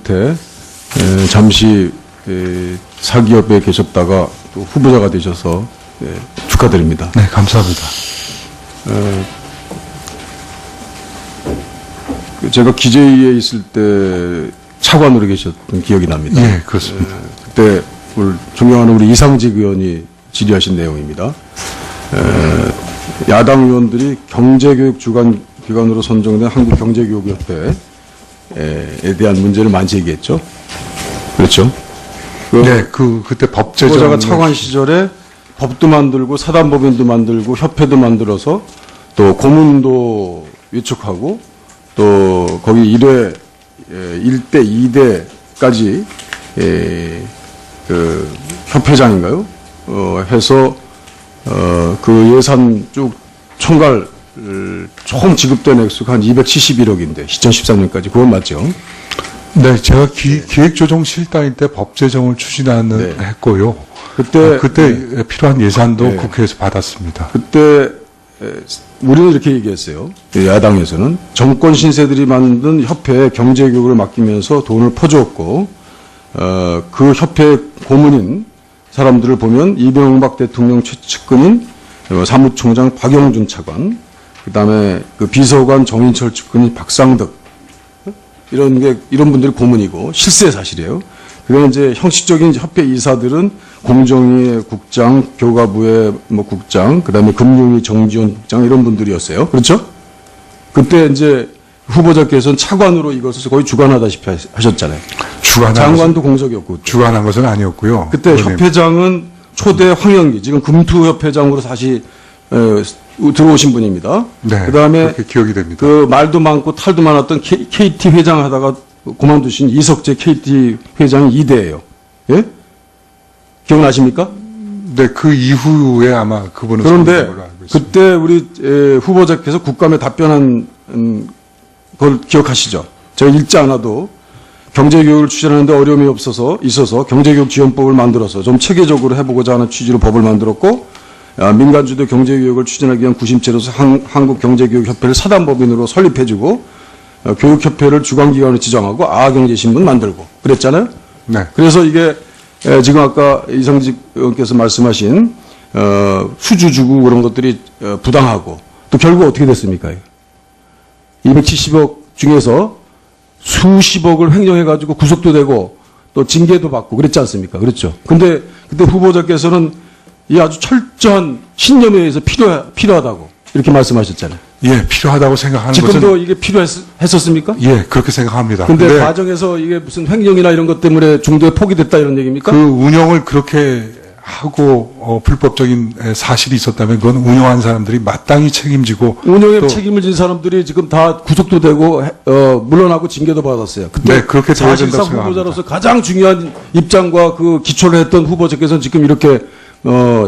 끝에 잠시 사기업에 계셨다가 또 후보자가 되셔서 축하드립니다. 네, 감사합니다. 제가 기재위에 있을 때 차관으로 계셨던 기억이 납니다. 예, 그렇습니다. 그때 존경하는 우리 이상직 의원이 질의하신 내용입니다. 야당 의원들이 경제교육 주관 기관으로 선정된 한국경제교육협회에 대한 문제를 많이 제기했죠. 그렇죠. 네, 그때 법제정. 후보자가 차관 시절에 법도 만들고 사단법인도 만들고 협회도 만들어서 또 고문도 위촉하고 또 거기 1대 2대까지 그 협회장인가요? 해서 그 예산 쭉 총괄 총 지급된 액수가 한 271억인데 2013년까지 그건 맞죠? 네, 제가 기획조정실장일 때 법제정을 추진하는 했고요. 그때 필요한 예산도 국회에서 받았습니다. 그때 우리는 이렇게 얘기했어요. 야당에서는 정권 신세들이 만든 협회에 경제교육을 맡기면서 돈을 퍼주었고 그 협회 고문인 사람들을 보면 이명박 대통령 최측근인 사무총장 박영준 차관, 그다음에 그 비서관 정인철 측근인 박상덕 이런 분들이 고문이고 실세 사실이에요. 그다음에 이제 형식적인 협회 이사들은 공정위의 국장, 교과부의 국장, 그다음에 금융위 정지원 국장 이런 분들이었어요. 그렇죠? 그때 이제 후보자께서는 차관으로 이것을 거의 주관하다시피 하셨잖아요. 장관도 공석이었고. 주관한 것은 아니었고요. 그때 의원님. 협회장은 초대 황영기, 지금 금투협회장으로 다시 들어오신 분입니다. 네. 그다음에 그렇게 기억이 됩니다. 그 말도 많고 탈도 많았던 KT 회장 하다가 그만두신 이석재 KT 회장이 2대예요. 예? 기억나십니까? 네, 그 이후에 아마 그분은 그런데 걸로 알고 있습니다. 그때 우리 후보자께서 국감에 답변한 걸 기억하시죠? 제가 읽지 않아도 경제교육을 추진하는데 어려움이 있어서 경제교육 지원법을 만들어서 좀 체계적으로 해보고자 하는 취지로 법을 만들었고 민간주도 경제교육을 추진하기 위한 구심체로서 한국경제교육협회를 사단법인으로 설립해주고 교육협회를 주관기관으로 지정하고 아경제신문 만들고 그랬잖아요. 네. 그래서 이게 지금 아까 이상직 의원께서 말씀하신 수주 주고 그런 것들이 부당하고 또 결국 어떻게 됐습니까? 270억 중에서 수십억을 횡령해가지고 구속도 되고 또 징계도 받고 그랬지 않습니까? 그렇죠. 근데 그때 후보자께서는 이 아주 철저한 신념에 의해서 필요하다고 이렇게 말씀하셨잖아요. 예, 필요하다고 생각하는 지금도 것은. 이게 필요했었습니까? 예, 그렇게 생각합니다. 근데 과정에서 이게 무슨 횡령이나 이런 것 때문에 중도에 포기됐다 이런 얘기입니까? 그 운영을 그렇게 하고 불법적인 사실이 있었다면 그건 운영한 사람들이 마땅히 책임지고 운영에 책임을 진 사람들이 지금 다 구속도 되고 물러나고 징계도 받았어요. 그때 네, 그렇게 돼야 된다고 사실상 생각합니다. 후보자로서 가장 중요한 입장과 그 기초를 했던 후보자께서는 지금 이렇게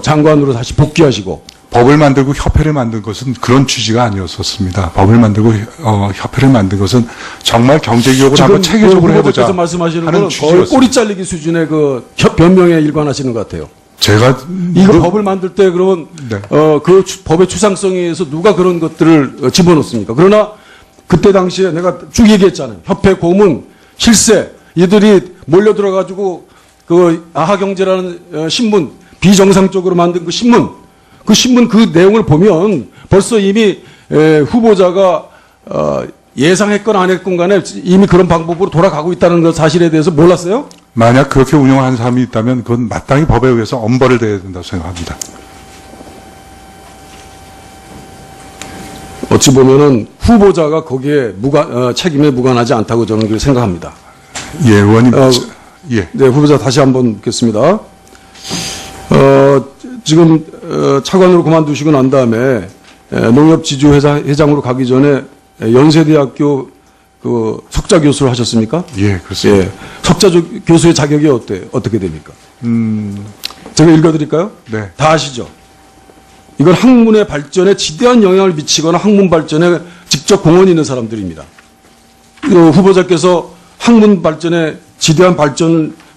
장관으로 다시 복귀하시고 법을 만들고 협회를 만든 것은 그런 취지가 아니었었습니다. 법을 만들고 협회를 만든 것은 정말 경제교육을 한번 체계적으로 해보자 후보자께서 말씀하시는 하는 거는 거의 취지였습니다. 꼬리 잘리기 수준의 그 변명에 일관하시는 것 같아요. 제가 이거 법을 만들 때 그러면 네. 그 법의 추상성에 의해서 누가 그런 것들을 집어넣습니까? 그러나 그때 당시에 내가 쭉 얘기했잖아요. 협회 고문, 실세 이들이 몰려들어가지고 그 아하경제라는 신문 비정상적으로 만든 그 신문 그 내용을 보면 벌써 이미 후보자가 예상했건 안 했건 간에 이미 그런 방법으로 돌아가고 있다는 것 사실에 대해서 몰랐어요? 만약 그렇게 운영하는 사람이 있다면 그건 마땅히 법에 의해서 엄벌을 대야 된다고 생각합니다. 어찌 보면은 후보자가 거기에 책임에 무관하지 않다고 저는 그렇게 생각합니다. 예, 의원님. 예. 네, 후보자 다시 한번 묻겠습니다. 지금 차관으로 그만두시고 난 다음에 농협지주회장으로 가기 전에 연세대학교 그 석자 교수를 하셨습니까? 예, 그렇습니다. 예. 석자 교수의 자격이 어떻게 됩니까? 제가 읽어드릴까요? 네. 다 아시죠? 이건 학문의 발전에 지대한 영향을 미치거나 학문 발전에 직접 공헌이 있는 사람들입니다. 후보자께서 학문 발전에 지대한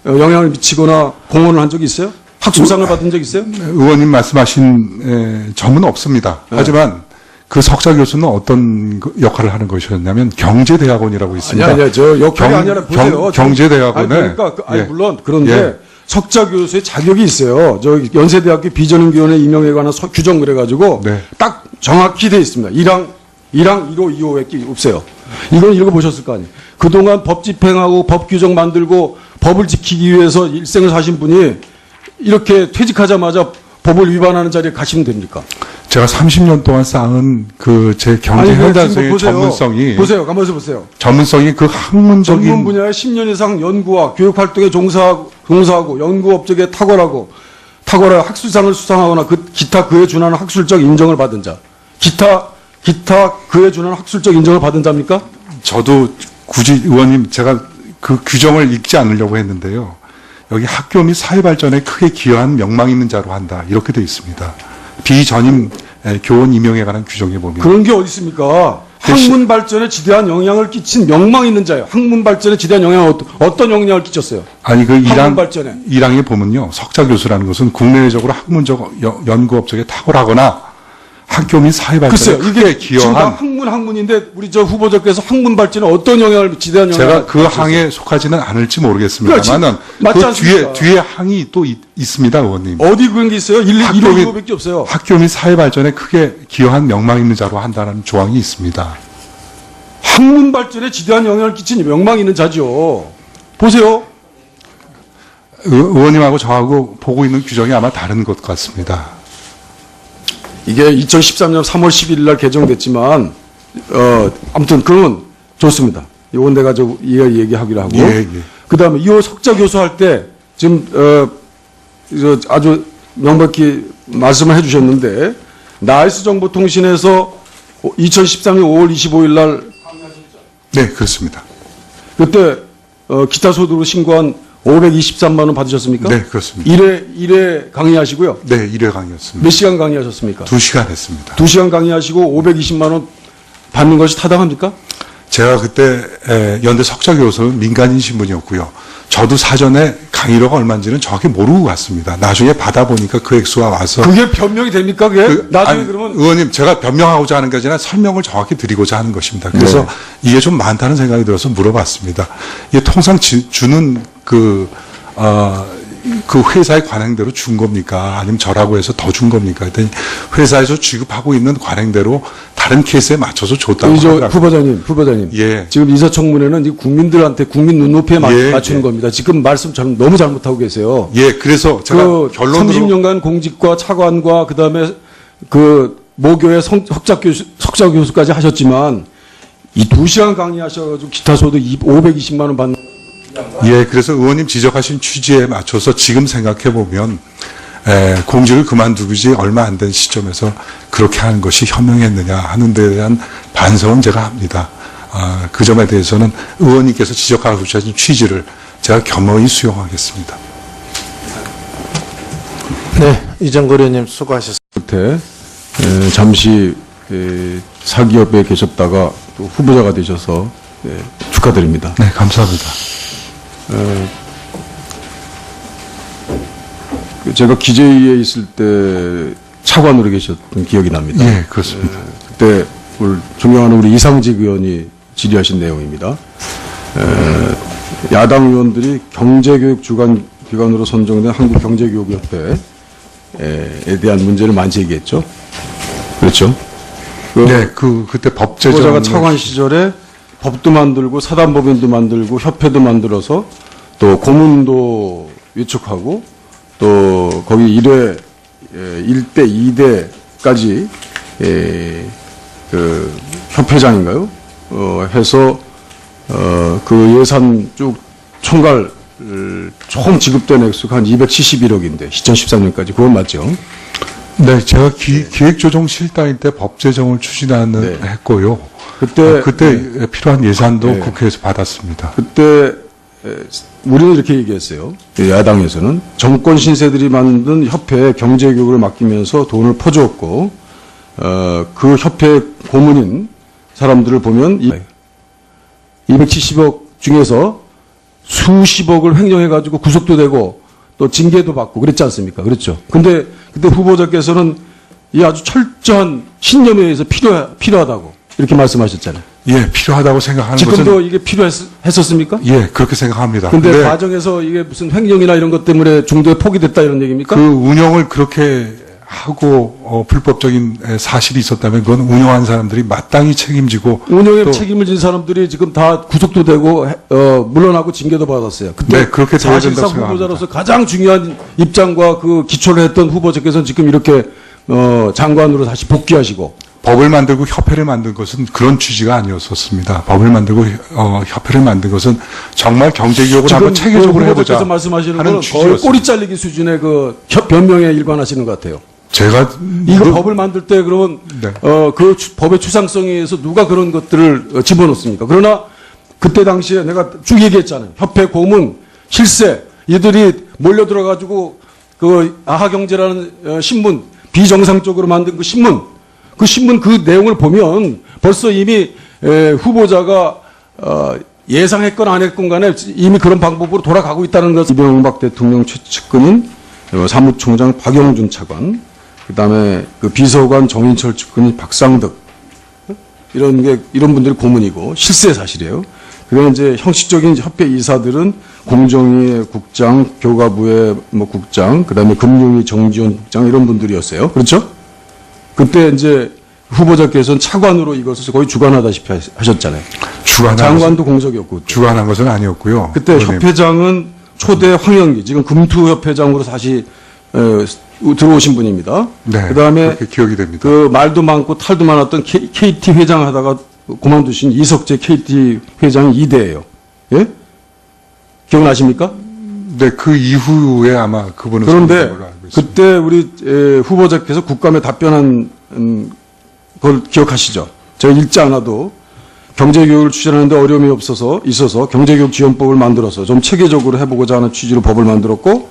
영향을 미치거나 공헌을 한 적이 있어요? 학술상을 받은 적 있어요? 의원님 말씀하신 점은 없습니다. 네. 하지만 그 석사 교수는 어떤 역할을 하는 것이었냐면 경제대학원이라고 있습니다. 아니야, 저 역할이 아니라 보세요. 경제대학원에 아니, 그러니까 예. 물론 그런데 예. 석자 교수의 자격이 있어요. 저 연세대학교 비전임위원회 임명에 관한 규정 그래가지고 네. 딱 정확히 돼 있습니다. 1항 1호, 2호밖에 없어요. 이건 읽어보셨을 거 아니에요. 그동안 법 집행하고 법 규정 만들고 법을 지키기 위해서 일생을 사신 분이 이렇게 퇴직하자마자 법을 위반하는 자리에 가시면 됩니까? 제가 30년 동안 쌓은 그 제 경제 현단성의 전문성이 보세요. 가만히 보세요. 전문성이 그 학문적인 전문 분야에 10년 이상 연구와 교육 활동에 종사하고 연구 업적에 탁월한 학술상을 수상하거나 기타 그에 준하는 학술적 인정을 받은 자. 기타 그에 준하는 학술적 인정을 받은 자입니까? 저도 굳이 의원님 제가 그 규정을 읽지 않으려고 했는데요. 여기 학교 및 사회 발전에 크게 기여한 명망 있는 자로 한다. 이렇게 되어 있습니다. 비전임 교원 임용에 관한 규정에 보면 그런 게 어디 있습니까? 학문 발전에 지대한 영향을 끼친 명망 있는 자예요. 학문 발전에 지대한 영향을 어떤 영향을 끼쳤어요? 아니 그 학문 발전에. 1항에 보면요. 석자 교수라는 것은 국내적으로 학문적 연구 업적에 탁월하거나 학교 및 사회 발전에 글쎄요, 크게 지금 기여한 학문인데 우리 저 후보자께서 학문 발전에 어떤 지대한 영향을 제가 그 끼쳤어요? 항에 속하지는 않을지 모르겠습니다만은 맞지 그 않습니까? 뒤에 항이 또 있습니다, 의원님. 어디 그런 게 있어요? 1, 1호, 2호밖에 없어요. 학교 및 사회 발전에 크게 기여한 명망 있는 자로 한다는 조항이 있습니다. 학문 발전에 지대한 영향을 끼친 명망 있는 자죠. 보세요. 의원님하고 저하고 보고 있는 규정이 아마 다른 것 같습니다. 이게 2013년 3월 11일 날 개정됐지만 아무튼 그건 좋습니다. 이건 내가 얘기하기로 하고. 예, 예. 그다음에 2호 석자 교수 할 때 지금 아주 명백히 말씀을 해주셨는데 나이스 정보통신에서 2013년 5월 25일 날 네, 그렇습니다. 그때 기타 소득으로 신고한 523만 원 받으셨습니까? 네, 그렇습니다. 1회 강의하시고요. 네, 1회 강의였습니다. 몇 시간 강의하셨습니까? 2시간 했습니다. 2시간 강의하시고 520만 원 받는 것이 타당합니까? 제가 그때 연대 석자 교수는 민간인 신분이었고요. 저도 사전에 강의료가 얼마인지는 정확히 모르고 갔습니다. 나중에 받아보니까 그 액수가 와서 그게 변명이 됩니까? 그게? 나중에 아니, 그러면 의원님 제가 변명하고자 하는 게 아니라 설명을 정확히 드리고자 하는 것입니다. 그래서 네. 이게 좀 많다는 생각이 들어서 물어봤습니다. 이게 통상 주는 그 회사의 관행대로 준 겁니까? 아니면 저라고 해서 더 준 겁니까? 했더니 회사에서 지급하고 있는 관행대로 다른 케이스에 맞춰서 줬다고 하더라고요. 후보자님. 예. 지금 인사청문회는 이 국민들한테 국민 눈높이에 예, 맞추는 예. 겁니다. 지금 말씀 너무 잘못하고 계세요. 예, 그래서 제가 그 결론으로 30년간 공직과 차관과 그다음에 그 모교의 석자 교수까지 하셨지만 이 2시간 강의하셔가지고 기타 소득 520만 원 받는. 예, 그래서 의원님 지적하신 취지에 맞춰서 지금 생각해 보면 공직을 그만두기 얼마 안 된 시점에서 그렇게 하는 것이 현명했느냐 하는 데에 대한 반성은 제가 합니다. 그 점에 대해서는 의원님께서 지적하고 주신 취지를 제가 겸허히 수용하겠습니다. 네, 이정걸 의원님 수고하셨습니다. 잠시 사기업에 계셨다가 또 후보자가 되셔서 축하드립니다. 네, 감사합니다. 제가 기재위에 있을 때 차관으로 계셨던 기억이 납니다. 예, 그렇습니다. 그때 존경하는 우리 이상직 의원이 질의하신 내용입니다. 야당 의원들이 경제교육 주관 기관으로 선정된 한국경제교육협회에 대한 문제를 많이 제기했죠. 그렇죠. 네, 그때 법제정 후보자가 차관 시절에 법도 만들고 사단법인도 만들고 협회도 만들어서 또 고문도 위촉하고 또 거기 1대 2대까지 그 협회장인가요? 해서 그 예산 쭉 총괄 총 지급된 액수가 한 271억인데 2013년까지 그건 맞죠? 네, 제가 기획조정실장일 때 법제정을 추진하는 네. 했고요. 그때 필요한 예산도 네. 국회에서 받았습니다. 그때 우리는 이렇게 얘기했어요. 야당에서는 정권 신세들이 만든 협회에 경제교육을 맡기면서 돈을 퍼주었고 그 협회 고문인 사람들을 보면 270억 중에서 수십억을 횡령해가지고 구속도 되고 또 징계도 받고 그랬지 않습니까? 그렇죠. 근데 그때 후보자께서는 이 아주 철저한 신념에 의해서 필요하다고 이렇게 말씀하셨잖아요. 예, 필요하다고 생각하는 지금도 것은 이게 필요했었습니까? 예, 그렇게 생각합니다. 근데 근데 과정에서 이게 무슨 횡령이나 이런 것 때문에 중도에 포기됐다 이런 얘기입니까? 그 운영을 그렇게 하고 불법적인 사실이 있었다면 그건 운영한 사람들이 마땅히 책임지고 운영에 또- 책임을 진 사람들이 지금 다 구속도 되고 물러나고 징계도 받았어요. 그때 네, 그렇게 돼야 된다고 사실상 생각합니다. 후보자로서 가장 중요한 입장과 그 기초를 했던 후보자께서는 지금 이렇게 장관으로 다시 복귀하시고 법을 만들고 협회를 만든 것은 그런 취지가 아니었었습니다. 법을 만들고 협회를 만든 것은 정말 경제개혁을 한번 체계적으로 해보자 후보자께서 말씀하시는 하는 거는 거의 취지였습니다. 꼬리 잘리기 수준의 그 변명에 일관하시는 것 같아요. 제가 이거 법을 만들 때 그러면 네. 그 법의 추상성에 의해서 누가 그런 것들을 집어넣습니까? 그러나 그때 당시에 내가 쭉 얘기했잖아요. 협회 고문, 실세 이들이 몰려 들어가지고 그 아하경제라는 신문 비정상적으로 만든 그 신문 그 내용을 보면 벌써 이미 후보자가 예상했건 안 했건 간에 이미 그런 방법으로 돌아가고 있다는 것. 이명박 대통령 최측근인 사무총장 박영준 차관, 그다음에 그 비서관 정인철 측근인 박상덕 이런 분들이 고문이고 실세 사실이에요. 그런 이제 형식적인 협회 이사들은 공정위 국장, 교과부의 국장, 그다음에 금융위 정지원 국장 이런 분들이었어요. 그렇죠? 그때 이제 후보자께서는 차관으로 이것을 거의 주관하다시피 하셨잖아요. 장관도 공석이었고. 주관한 것은 아니었고요. 그때 의원님. 협회장은 초대 황영기, 지금 금투협회장으로 다시 들어오신 분입니다. 네, 그다음에 그렇게 기억이 됩니다. 그 말도 많고 탈도 많았던 KT 회장 하다가 그만두신 이석재 KT 회장이 2대예요. 예? 기억나십니까? 네, 그 이후에 아마 그분은 그런데 선임된 걸로 알고 있습니다. 그때 우리 후보자께서 국감에 답변한 걸 기억하시죠? 제가 읽지 않아도 경제교육을 추진하는데 어려움이 있어서 경제교육 지원법을 만들어서 좀 체계적으로 해보고자 하는 취지로 법을 만들었고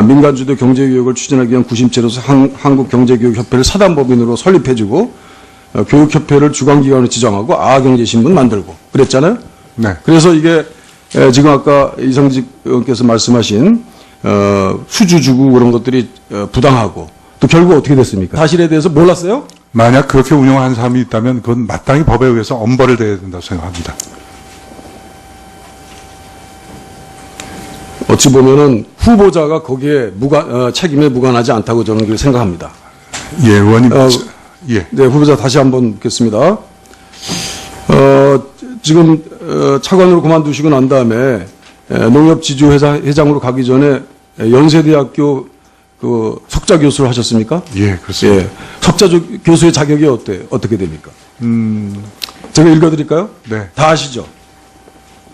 민간주도 경제교육을 추진하기 위한 구심체로서 한국경제교육협회를 사단법인으로 설립해주고 교육협회를 주관기관으로 지정하고 아경제신문 만들고 그랬잖아요. 네. 그래서 이게 지금 아까 이성직 의원께서 말씀하신 수주 주고 그런 것들이 부당하고 또 결국 어떻게 됐습니까? 사실에 대해서 몰랐어요? 만약 그렇게 운영하는 사람이 있다면 그건 마땅히 법에 의해서 엄벌을 대야 된다고 생각합니다. 어찌 보면은 후보자가 거기에 책임에 무관하지 않다고 저는 그렇게 생각합니다. 예, 의원님. 예. 네, 후보자 다시 한번 묻겠습니다. 지금 차관으로 그만두시고 난 다음에 농협지주회장으로 가기 전에 연세대학교 그 석자 교수를 하셨습니까? 예, 그렇습니다. 예. 석자 교수의 자격이 어떻게 됩니까? 제가 읽어드릴까요? 네. 다 아시죠?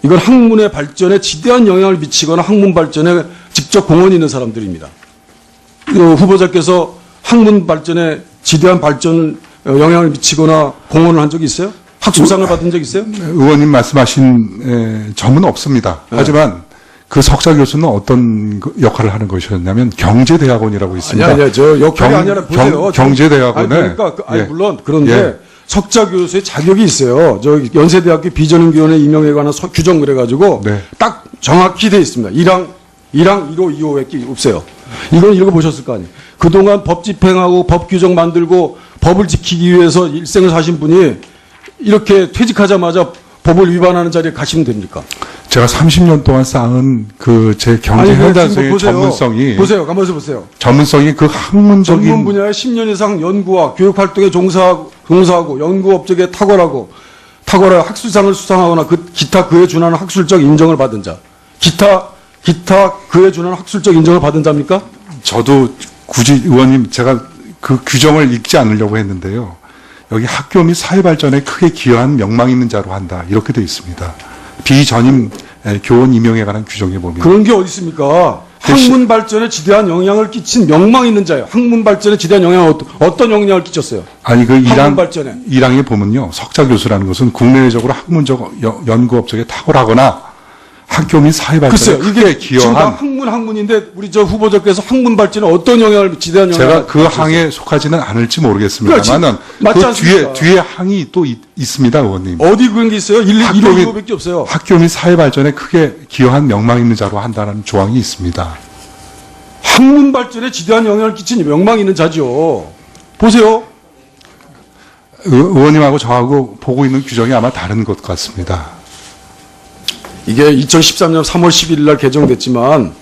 이건 학문의 발전에 지대한 영향을 미치거나 학문 발전에 직접 공헌이 있는 사람들입니다. 후보자께서 학문 발전에 지대한 영향을 미치거나 공헌을 한 적이 있어요? 학술상을 받은 적 있어요? 의원님 말씀하신 점은 없습니다. 네. 하지만 그 석사 교수는 어떤 역할을 하는 것이었냐면 경제대학원이라고 있습니다. 아니야, 저 역할이 아니라 보세요. 경제대학원에 아니, 그러니까 예. 물론 그런데 예. 석자 교수의 자격이 있어요. 저 연세대학교 비전임위원회 임명에 관한 규정 그래가지고 네. 딱 정확히 돼 있습니다. 1항 1호, 2호밖에 없어요. 이건 읽어보셨을 거 아니에요. 그동안 법 집행하고 법 규정 만들고 법을 지키기 위해서 일생을 사신 분이 이렇게 퇴직하자마자 법을 위반하는 자리에 가시면 됩니까? 제가 30년 동안 쌓은 그 제 경제 현단성의 전문성이 보세요. 가만히 보세요. 전문성이 그 학문적인 전문 분야에 10년 이상 연구와 교육 활동에 종사하고 연구 업적에 탁월한 학술상을 수상하거나 기타 그에 준하는 학술적 인정을 받은 자. 기타 그에 준하는 학술적 인정을 받은 자입니까? 저도 굳이 의원님 제가 그 규정을 읽지 않으려고 했는데요. 여기 학교 및 사회 발전에 크게 기여한 명망 있는 자로 한다. 이렇게 되어 있습니다. 비전임 교원 임용에 관한 규정에 보면 그런 게 어디 있습니까? 학문 발전에 지대한 영향을 끼친 명망 있는 자예요. 학문 발전에 지대한 영향을 어떤 영향을 끼쳤어요? 아니 그 학문 발전에. 1항에 보면요. 석자 교수라는 것은 국내적으로 학문적 연구 업적에 탁월하거나 학교 및 사회 발전에 글쎄요, 크게 지금 다 기여한 학문인데 우리 저 후보자께서 학문 발전에 어떤 영향을 지대한 영향을 제가 그 항에 속하지는 않을지 모르겠습니다만은 맞지 그 않습니까? 뒤에 항이 또 있습니다, 의원님. 어디 그런 게 있어요? 1, 학교 2호, 및- 2호밖에 없어요. 학교 및 사회 발전에 크게 기여한 명망 있는 자로 한다는 조항이 있습니다. 학문 발전에 지대한 영향을 끼친 명망 있는 자죠. 보세요. 의원님하고 저하고 보고 있는 규정이 아마 다른 것 같습니다. 이게 2013년 3월 11일 날 개정됐지만